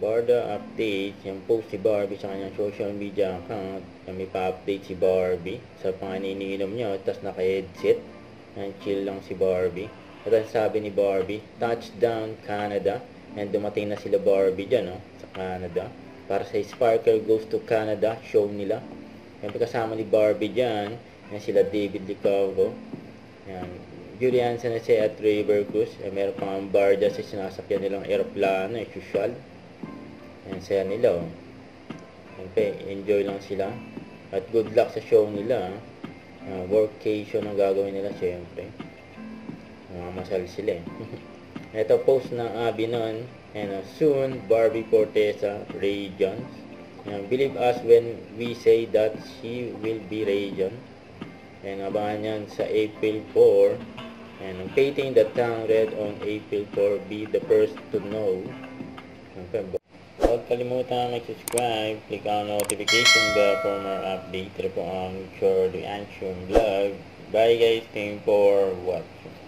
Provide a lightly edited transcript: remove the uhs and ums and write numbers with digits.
Barda update, yung post si Barbie sa kanyang social media account, may pa-update si Barbie sa panininom niya, tapos naka-headset, chill lang si Barbie. At ang sabi ni Barbie, touchdown Canada, and dumating na sila Barbie dyan, sa Canada, para sa Sparkle Goes to Canada show nila. Yan, kasama ni Barbie dyan, yan sila David Licavro, yan, Julian Sanase at River Cruz. Meron pang bar dyan sa sinasakyan nilang aeroplano, usual. Yan, saya nila, Siyempre, enjoy lang sila. At good luck sa show nila, workation ang gagawin nila, siyempre. Masal sila, Ito, post ng Abby nun, and soon, Barbie Forteza, Ray Jones. Believe us when we say that she will be Ray Jones. And abangan yan sa April 4. And painting the town red on April 4, be the first to know. Huwag kalimutan mag-subscribe, click ang notification bell for more update. Ito po ang Chordy Anshum Vlog. Bye guys, thank you for watching.